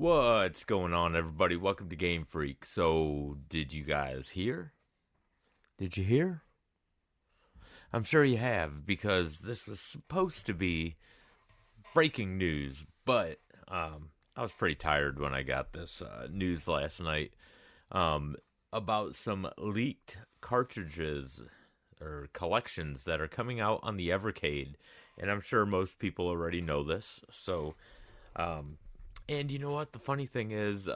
What's going on, everybody? Welcome to GameFreak. So, did you guys hear? Did you hear? I'm sure you have, because this was supposed to be breaking news, but I was pretty tired when I got this news last night um, about some leaked cartridges or collections that are coming out on the Evercade, and I'm sure most people already know this. Um, and you know what? The funny thing is,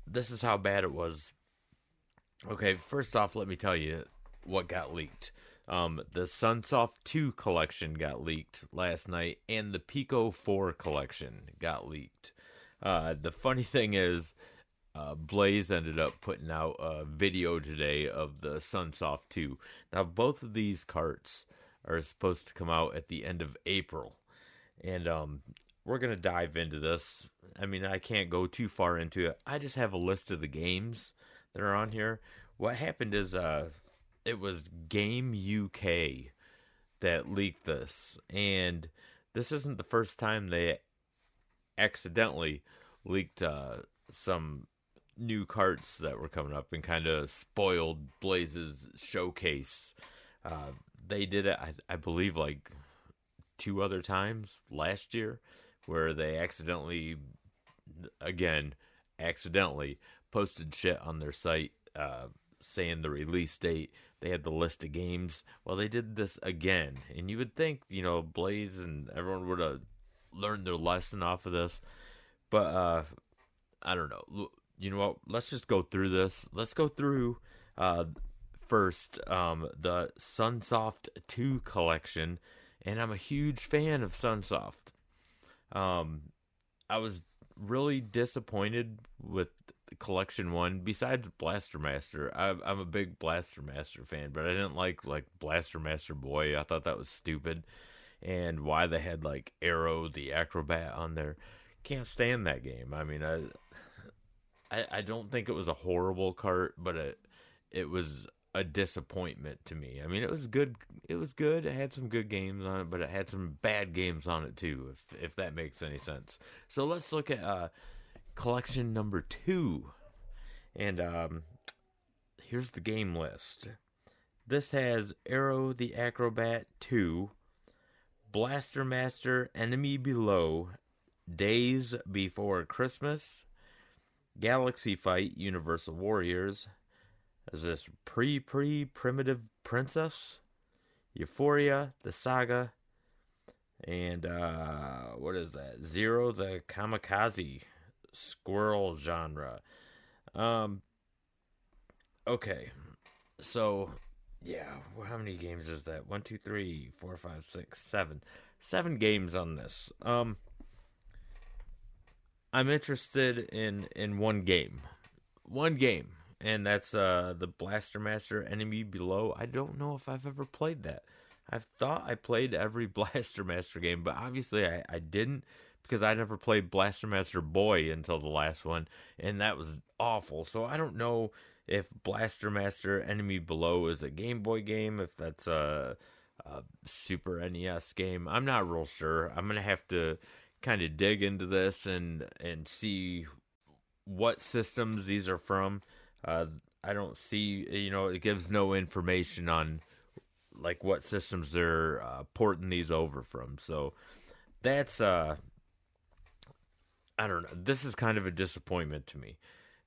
this is how bad it was. Okay, first off, let me tell you what got leaked. The Sunsoft 2 collection got leaked last night, and the Pico IV collection got leaked. The funny thing is, Blaze ended up putting out a video today of the Sunsoft 2. Now, both of these carts are supposed to come out at the end of April. And we're going to dive into this. I mean, I can't go too far into it. I just have a list of the games that are on here. What happened is it was Game UK that leaked this. And this isn't the first time they accidentally leaked some new carts that were coming up and kind of spoiled Blaze's showcase. They did it, I believe, like two other times last year, where they accidentally posted shit on their site saying the release date. They had the list of games. Well, they did this again, and you would think, Blaze and everyone would have learned their lesson off of this, but I don't know. You know what? Let's just go through this. Let's go through first the Sunsoft 2 collection, and I'm a huge fan of Sunsoft. I was really disappointed with Collection 1. Besides Blaster Master, I'm a big Blaster Master fan, but I didn't like Blaster Master Boy. I thought that was stupid, and why they had like Arrow the Acrobat on there. Can't stand that game. I mean, I don't think it was a horrible cart, but it was a disappointment to me. I mean, it was good. It was good. It had some good games on it, but it had some bad games on it too, if that makes any sense. So let's look at collection number 2. And here's the game list. This has Arrow the Acrobat 2, Blaster Master Enemy Below, Days Before Christmas, Galaxy Fight Universal Warriors. Is this Primitive Princess, Euphoria, The Saga, and what is that? Zero the Kamikaze Squirrel genre. Okay, so yeah, how many games is that? 1, 2, 3, 4, 5, 6, 7. 7 games on this. I'm interested in one game. And that's the Blaster Master Enemy Below. I don't know if I've ever played that. I thought I played every Blaster Master game, but obviously I didn't, because I never played Blaster Master Boy until the last one, and that was awful. So I don't know if Blaster Master Enemy Below is a Game Boy game, if that's a Super NES game. I'm not real sure. I'm going to have to kind of dig into this and see what systems these are from. I don't see, it gives no information on like what systems they're porting these over from. So that's I don't know. This is kind of a disappointment to me,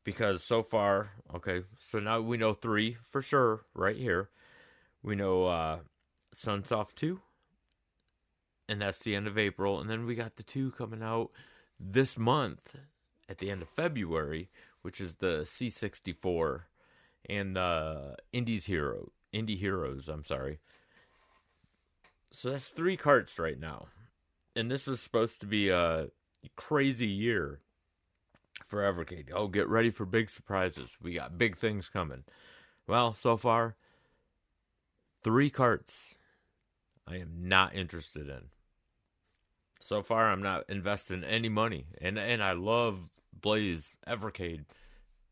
because so far, okay, so now we know 3 for sure right here. We know Sunsoft 2, and that's the end of April, and then we got the 2 coming out this month at the end of February, which is the C64 and Indie Heroes, I'm sorry. So that's 3 carts right now. And this was supposed to be a crazy year for Evercade. Oh, get ready for big surprises. We got big things coming. Well, so far, 3 carts I am not interested in. So far, I'm not investing any money. And I love Blaze, Evercade.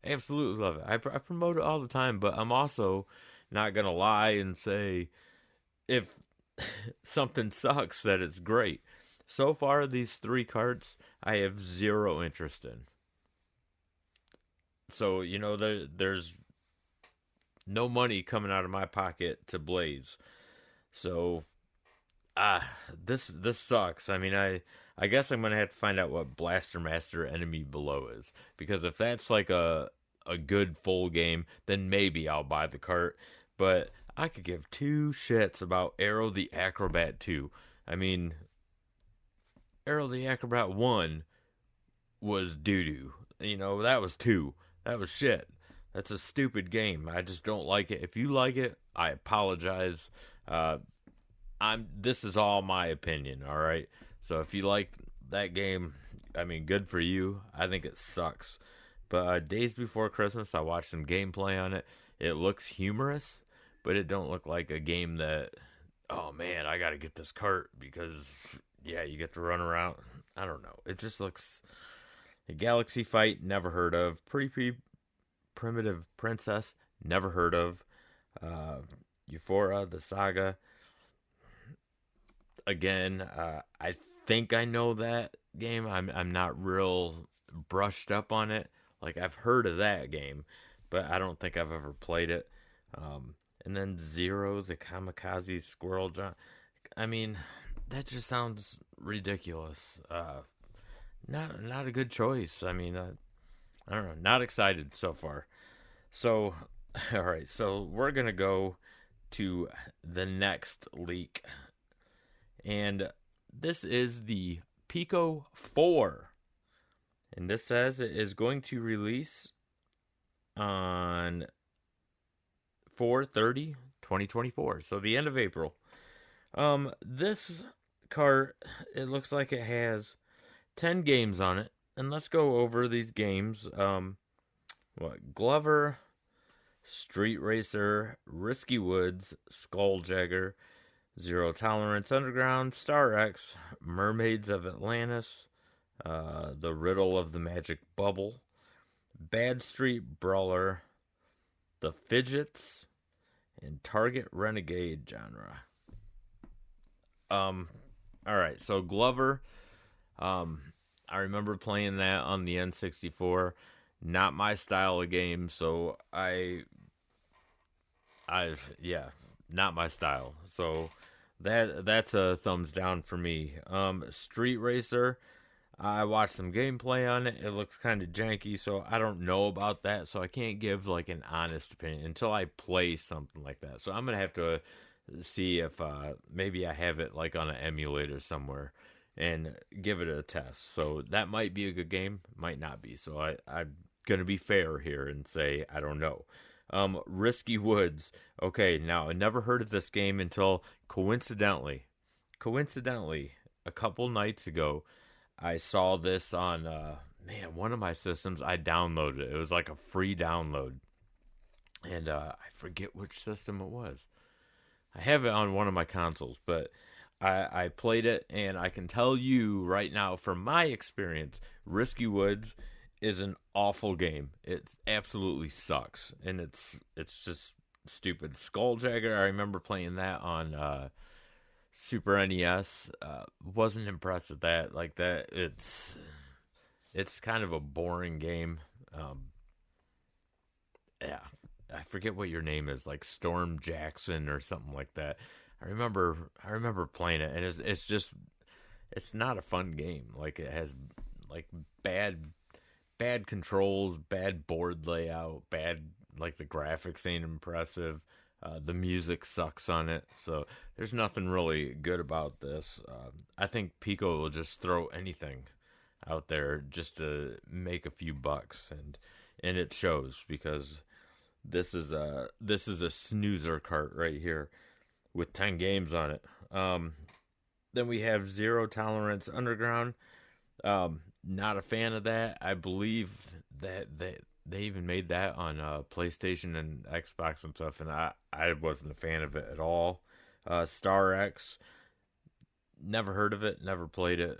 I absolutely love it. I promote it all the time, but I'm also not going to lie and say if something sucks that it's great. So far, these three carts I have zero interest in. So there's no money coming out of my pocket to Blaze. So this sucks. I mean, I guess I'm gonna have to find out what Blaster Master Enemy Below is, because if that's like a good full game, then maybe I'll buy the cart. But I could give two shits about Arrow the Acrobat 2. I mean, Arrow the Acrobat 1 was doo doo. That was 2. That was shit. That's a stupid game. I just don't like it. If you like it, I apologize. This is all my opinion, all right? So if you like that game, I mean, good for you. I think it sucks. But days before Christmas, I watched some gameplay on it. It looks humorous, but it don't look like a game that, oh man, I got to get this cart because, yeah, you get to run around. I don't know. It just looks... A Galaxy Fight, never heard of. Primitive Princess, never heard of. Euphoria, the Saga. Again, I think I know that game. I'm not real brushed up on it. Like, I've heard of that game, but I don't think I've ever played it. And then Zero, the Kamikaze Squirrel John. I mean, that just sounds ridiculous. Not a good choice. I mean, I don't know. Not excited so far. So, all right. So we're gonna go to the next leak, and this is the Pico IV, and this says it is going to release on 4/30/2024. So the end of April. This cart, it looks like it has 10 games on it, and let's go over these games. Glover, Street Racer, Risky Woods, Skulljagger, Zero Tolerance Underground, Star X, Mermaids of Atlantis, The Riddle of the Magic Bubble, Bad Street Brawler, The Fidgets, and Target Renegade genre. Alright, so Glover, I remember playing that on the N64. Not my style of game, so not my style. So that's a thumbs down for me. Street Racer, I watched some gameplay on it. It looks kind of janky, so I don't know about that. So I can't give like an honest opinion until I play something like that. So I'm gonna have to see if maybe I have it like on an emulator somewhere and give it a test. So that might be a good game, might not be. So I'm gonna be fair here and say I don't know. Risky Woods. Okay, now I never heard of this game until coincidentally, a couple nights ago, I saw this on one of my systems. I downloaded it. It was like a free download, and I forget which system it was. I have it on one of my consoles, but I played it, and I can tell you right now, from my experience, Risky Woods is an awful game. It absolutely sucks, and it's just stupid. Skulljagger, I remember playing that on Super NES. Wasn't impressed with that. Like that, it's kind of a boring game. Yeah, I forget what your name is, like Storm Jackson or something like that. I remember playing it, and it's not a fun game. Like, it has like bad controls, bad board layout, like the graphics ain't impressive. The music sucks on it, so there's nothing really good about this. I think Pico will just throw anything out there just to make a few bucks, and it shows, because this is a snoozer cart right here with 10 games on it. Then we have Zero Tolerance Underground. Not a fan of that. I believe that they even made that on PlayStation and Xbox and stuff, and I wasn't a fan of it at all. Star X, never heard of it, never played it.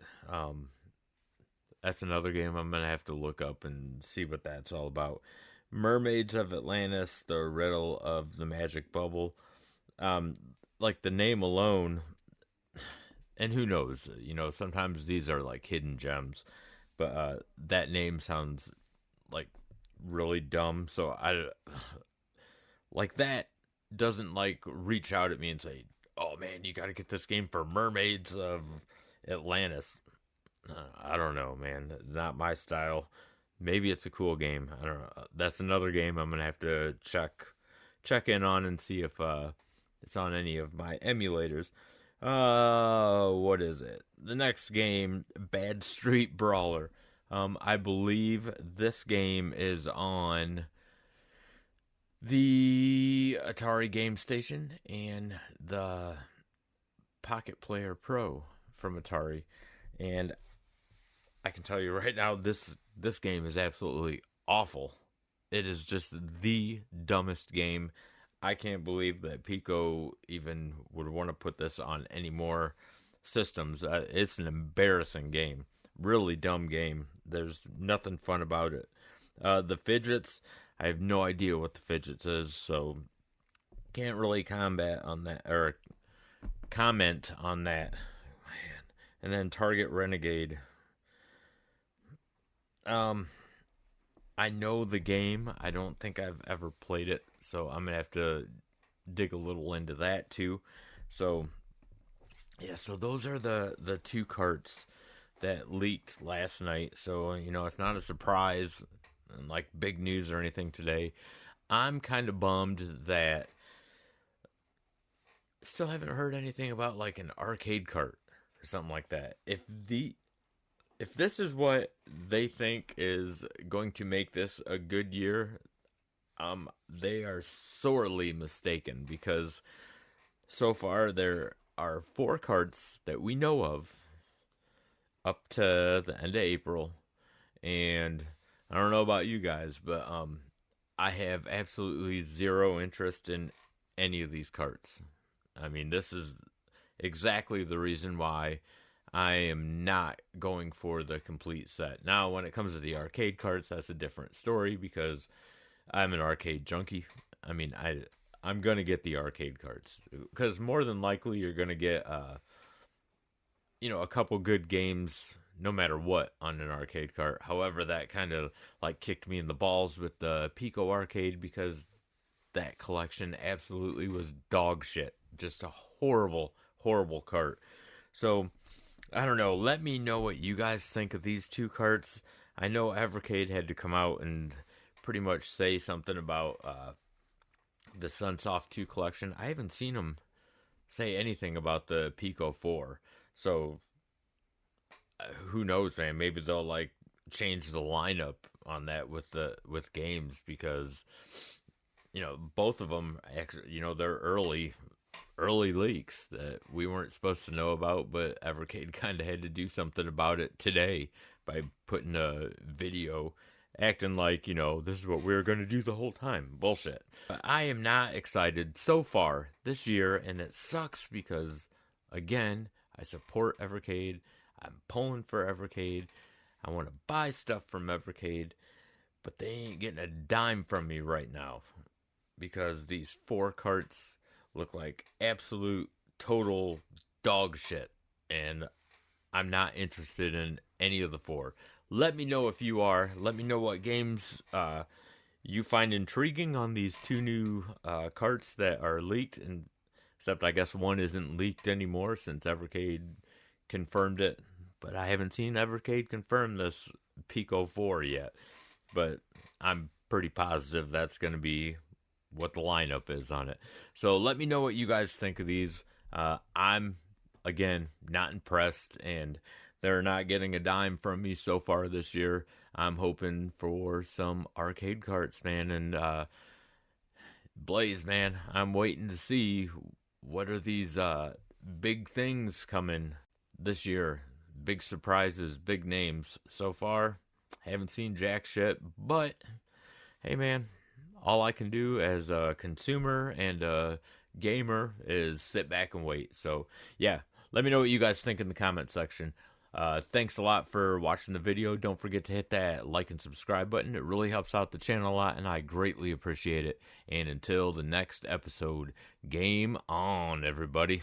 That's another game I'm going to have to look up and see what that's all about. Mermaids of Atlantis, The Riddle of the Magic Bubble. Like the name alone, and who knows, sometimes these are like hidden gems, but that name sounds like really dumb. So I like that doesn't like reach out at me and say, "Oh man, you got to get this game for Mermaids of Atlantis." I don't know, man. Not my style. Maybe it's a cool game. I don't know. That's another game I'm gonna have to check in on and see if it's on any of my emulators. What is it? The next game, Bad Street Brawler. I believe this game is on the Atari Game Station and the Pocket Player Pro from Atari. And I can tell you right now, this game is absolutely awful. It is just the dumbest game. I can't believe that Pico even would want to put this on any more systems. It's an embarrassing game. Really dumb game. There's nothing fun about it. The fidgets, I have no idea what the fidgets is, so can't really comment on that. Man. And then Target Renegade. I know the game. I don't think I've ever played it, so I'm gonna have to dig a little into that too. So yeah, so those are the two carts that leaked last night. So it's not a surprise and like big news or anything today. I'm kind of bummed that still haven't heard anything about like an arcade cart or something like that. If this is what they think is going to make this a good year, they are sorely mistaken, because so far there are 4 carts that we know of up to the end of April, and I don't know about you guys, but I have absolutely zero interest in any of these carts. I mean, this is exactly the reason why I am not going for the complete set. Now, when it comes to the arcade carts, that's a different story, because I'm an arcade junkie. I mean, I'm going to get the arcade carts, because more than likely you're going to get a couple good games no matter what on an arcade cart. However, that kind of like kicked me in the balls with the Pico arcade, because that collection absolutely was dog shit. Just a horrible, horrible cart. So I don't know. Let me know what you guys think of these 2 carts. I know Evercade had to come out and pretty much say something about the Sunsoft 2 collection. I haven't seen them say anything about the Pico IV. So who knows, man? Maybe they'll like change the lineup on that with games, because both of them actually, they're early leaks that we weren't supposed to know about, but Evercade kind of had to do something about it today by putting a video acting like, this is what we were going to do the whole time. Bullshit. But I am not excited so far this year, and it sucks because, again, I support Evercade. I'm pulling for Evercade. I want to buy stuff from Evercade, but they ain't getting a dime from me right now, because these 4 carts look like absolute total dog shit, and I'm not interested in any of the 4. Let me know if you are. Let me know what games you find intriguing on these 2 new carts that are leaked, and except I guess one isn't leaked anymore since Evercade confirmed it, but I haven't seen Evercade confirm this Pico IV yet, but I'm pretty positive that's going to be what the lineup is on it. So let me know what you guys think of these. I'm, again, not impressed, and they're not getting a dime from me so far this year. I'm hoping for some arcade carts, man, and Blaze, man, I'm waiting to see what are these big things coming this year. Big surprises, big names. So far, haven't seen jack shit, but hey, man, all I can do as a consumer and a gamer is sit back and wait. So, yeah, let me know what you guys think in the comment section. Thanks a lot for watching the video. Don't forget to hit that like and subscribe button. It really helps out the channel a lot, and I greatly appreciate it. And until the next episode, game on, everybody.